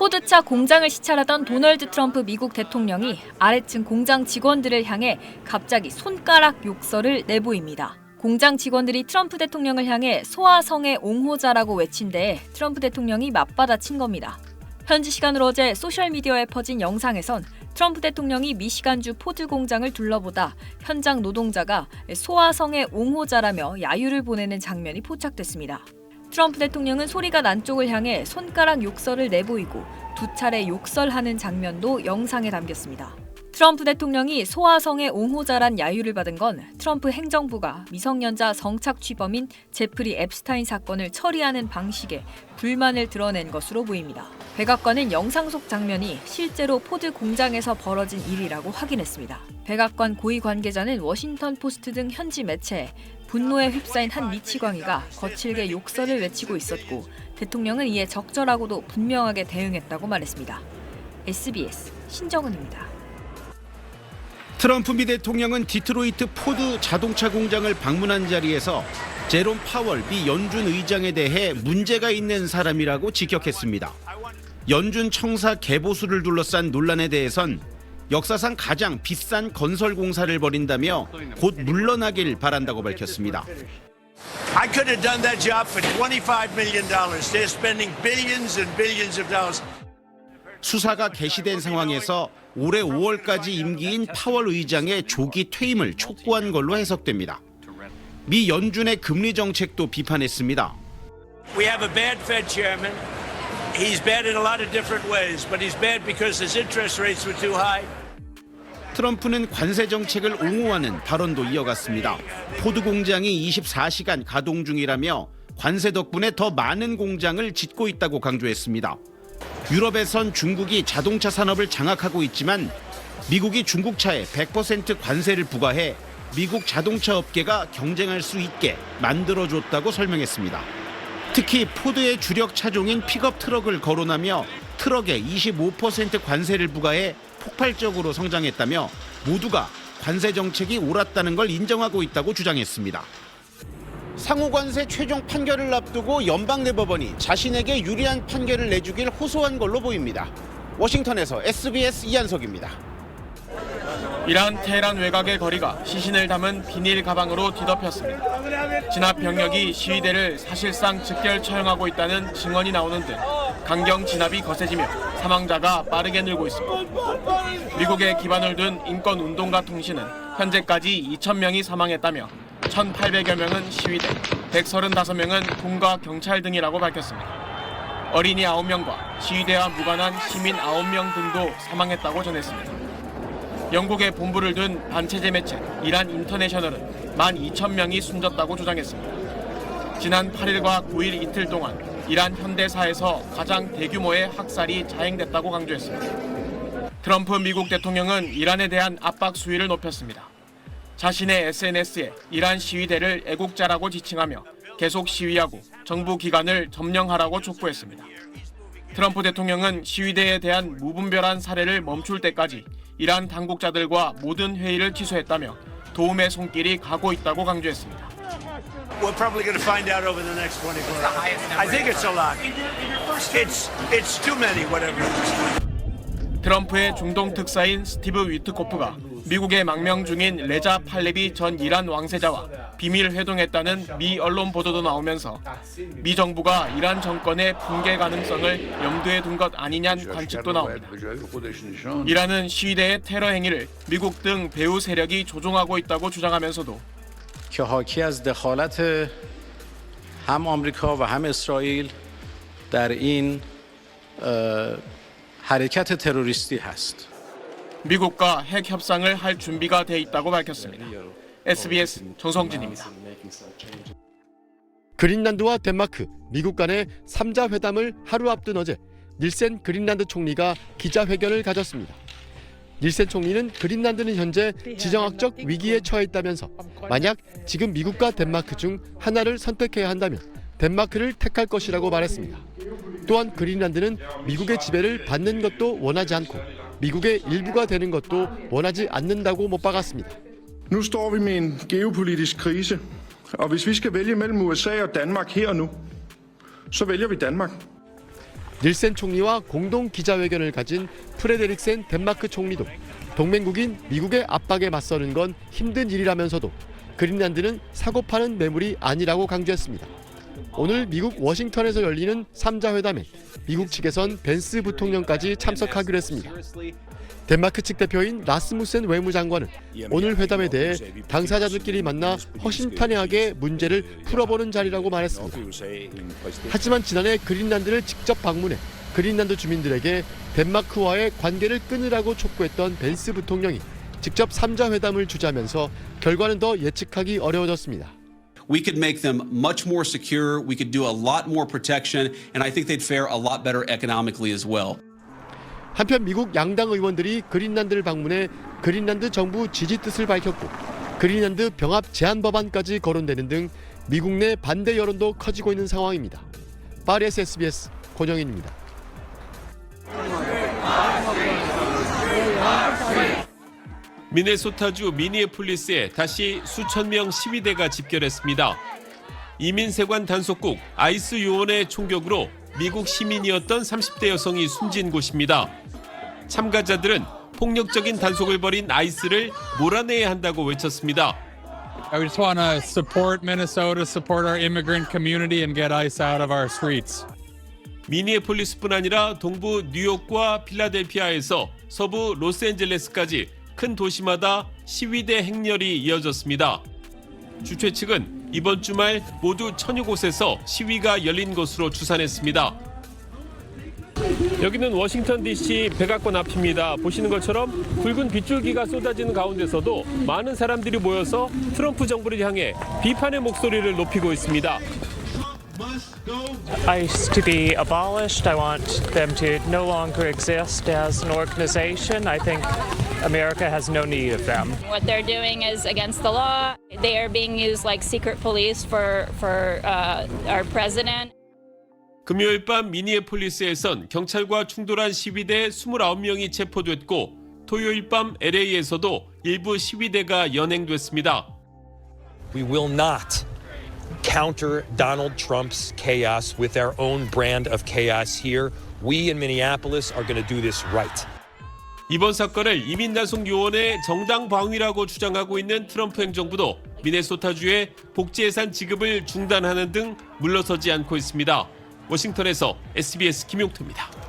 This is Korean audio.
포드차 공장을 시찰하던 도널드 트럼프 미국 대통령이 아래층 공장 직원들을 향해 갑자기 손가락 욕설을 내보입니다. 공장 직원들이 트럼프 대통령을 향해 소아성의 옹호자라고 외친 데에 트럼프 대통령이 맞받아친 겁니다. 현지 시간으로 어제 소셜미디어에 퍼진 영상에선 트럼프 대통령이 미시간주 포드 공장을 둘러보다 현장 노동자가 소아성의 옹호자라며 야유를 보내는 장면이 포착됐습니다. 트럼프 대통령은 소리가 난 쪽을 향해 손가락 욕설을 내보이고 두 차례 욕설하는 장면도 영상에 담겼습니다. 트럼프 대통령이 소아성의 옹호자란 야유를 받은 건 트럼프 행정부가 미성년자 성착취범인 제프리 앱스타인 사건을 처리하는 방식에 불만을 드러낸 것으로 보입니다. 백악관은 영상 속 장면이 실제로 포드 공장에서 벌어진 일이라고 확인했습니다. 백악관 고위 관계자는 워싱턴 포스트 등 현지 매체에 분노에 휩싸인 한 미치광이가 거칠게 욕설을 외치고 있었고 대통령은 이에 적절하고도 분명하게 대응했다고 말했습니다. SBS 신정은입니다. 트럼프 미 대통령은 디트로이트 포드 자동차 공장을 방문한 자리에서 제롬 파월 미 연준 의장에 대해 문제가 있는 사람이라고 직격했습니다. 연준 청사 개보수를 둘러싼 논란에 대해선 역사상 가장 비싼 건설 공사를 벌인다며 곧 물러나길 바란다고 밝혔습니다. I could have done that job for $25 million. They're spending billions and billions of dollars. 수사가 개시된 상황에서 올해 5월까지 임기인 파월 의장의 조기 퇴임을 촉구한 걸로 해석됩니다. 미 연준의 금리 정책도 비판했습니다. We have a bad Fed chairman. He's bad in a lot of different ways, but he's bad because his interest rates were too high. 트럼프는 관세 정책을 옹호하는 발언도 이어갔습니다. 포드 공장이 24시간 가동 중이라며 관세 덕분에 더 많은 공장을 짓고 있다고 강조했습니다. 유럽에선 중국이 자동차 산업을 장악하고 있지만 미국이 중국차에 100% 관세를 부과해 미국 자동차 업계가 경쟁할 수 있게 만들어줬다고 설명했습니다. 특히 포드의 주력 차종인 픽업 트럭을 거론하며 트럭에 25% 관세를 부과해 폭발적으로 성장했다며 모두가 관세 정책이 옳았다는 걸 인정하고 있다고 주장했습니다. 상호관세 최종 판결을 앞두고 연방대법원이 자신에게 유리한 판결을 내주길 호소한 걸로 보입니다. 워싱턴에서 SBS 이한석입니다. 이란 테헤란 외곽의 거리가 시신을 담은 비닐 가방으로 뒤덮였습니다. 진압 병력이 시위대를 사실상 즉결 처형하고 있다는 증언이 나오는 등 강경 진압이 거세지며 사망자가 빠르게 늘고 있습니다. 미국에 기반을 둔 인권운동가 통신은 현재까지 2,000명이 사망했다며 1,800여 명은 시위대, 135명은 군과 경찰 등이라고 밝혔습니다. 어린이 9명과 시위대와 무관한 시민 9명 등도 사망했다고 전했습니다. 영국에 본부를 둔 반체제 매체 이란 인터내셔널은 12,000명이 숨졌다고 주장했습니다. 지난 8일과 9일 이틀 동안 이란 현대사에서 가장 대규모의 학살이 자행됐다고 강조했습니다. 트럼프 미국 대통령은 이란에 대한 압박 수위를 높였습니다. 자신의 SNS에 이란 시위대를 애국자라고 지칭하며 계속 시위하고 정부 기관을 점령하라고 촉구했습니다. 트럼프 대통령은 시위대에 대한 무분별한 살해를 멈출 때까지 이란 당국자들과 모든 회의를 취소했다며 도움의 손길이 가고 있다고 강조했습니다. We're probably going to find out over the next 24 hours. I think it's a lot. It's too many, whatever it is. 트럼프의 중동 특사인 스티브 위트코프가 미국에 망명 중인 레자 팔레비 전 이란 왕세자와 비밀 회동했다는 미 언론 보도도 나오면서 미 정부가 이란 정권의 붕괴 가능성을 염두에 둔 것 아니냐는 관측도 나옵니다. 이란은 시위대의 테러 행위를 미국 등 배후 세력이 조종하고 있다고 주장하면서도 که حاکی از دخالت هم آمریکا و هم اسرائیل در این حرکت تروریستی هست. 미국과 핵 협상을 할 준비가 돼 있다고 밝혔습니다. SBS 정성진입니다. 그린란드와 덴마크, 미국 간의 3자 회담을 하루 앞둔 어제 닐센 그린란드 총리가 기자회견을 가졌습니다. 닐센 총리는 그린란드는 현재 지정학적 위기에 처해 있다면서 만약 지금 미국과 덴마크 중 하나를 선택해야 한다면 덴마크를 택할 것이라고 말했습니다. 또한 그린란드는 미국의 지배를 받는 것도 원하지 않고 미국의 일부가 되는 것도 원하지 않는다고 못 박았습니다. Nu står vi med en geopolitisk krise, og hvis vi skal vælge mellem USA og Danmark her og nu, så vælger vi Danmark. 닐센 총리와 공동 기자회견을 가진 프레데릭센 덴마크 총리도 동맹국인 미국의 압박에 맞서는 건 힘든 일이라면서도 그린란드는 사고 파는 매물이 아니라고 강조했습니다. 오늘 미국 워싱턴에서 열리는 3자 회담에 미국 측에선 벤스 부통령까지 참석하기로 했습니다. 덴마크 측 대표인 라스무센 외무장관은 오늘 회담에 대해 당사자들끼리 만나 허심탄회하게 문제를 풀어보는 자리라고 말했습니다. 하지만 지난해 그린란드를 직접 방문해 그린란드 주민들에게 덴마크와의 관계를 끊으라고 촉구했던 벤스 부통령이 직접 3자 회담을 주재하면서 결과는 더 예측하기 어려워졌습니다. We could make them much more secure, we could do a lot more protection, and I think they'd fare a lot better economically as well. 한편 미국 양당 의원들이 그린란드를 방문해 그린란드 정부 지지 뜻을 밝혔고 그린란드 병합 제한 법안까지 거론되는 등 미국 내 반대 여론도 커지고 있는 상황입니다. 파리에서 SBS 권영인입니다. 미네소타주 미니애폴리스에 다시 수천 명 시위대가 집결했습니다. 이민세관 단속국 아이스 요원의 총격으로 미국 시민이었던 30대 여성이 숨진 곳입니다. 참가자들은 폭력적인 단속을 벌인 아이스를 몰아내야 한다고 외쳤습니다. I just want to support Minnesota, support our immigrant community and get ICE out of our streets. 미니애폴리스뿐 아니라 동부 뉴욕과 필라델피아에서 서부 로스앤젤레스까지 큰 도시마다 시위대 행렬이 이어졌습니다. 주최 측은 이번 주말 모두 1000여 곳에서 시위가 열린 것으로 추산했습니다. 여기는 워싱턴 DC 백악관 앞입니다. 보시는 것처럼 붉은 빗줄기가 쏟아지는 가운데서도 많은 사람들이 모여서 트럼프 정부를 향해 비판의 목소리를 높이고 있습니다. ICE to be abolished. I want them to no longer exist as an organization. I think America has no need of them. What they're doing is against the law. They are being used like secret police for our president. 금요일 밤 미니애폴리스에선 경찰과 충돌한 시위대 29명이 체포됐고 토요일 밤 LA에서도 일부 시위대가 연행됐습니다. We will not counter Donald Trump's chaos with our own brand of chaos here. We in Minneapolis are going to do this right. 이번 사건을 이민단속 요원의 정당 방위라고 주장하고 있는 트럼프 행정부도 미네소타주의 복지예산 지급을 중단하는 등 물러서지 않고 있습니다. 워싱턴에서 SBS 김용태입니다.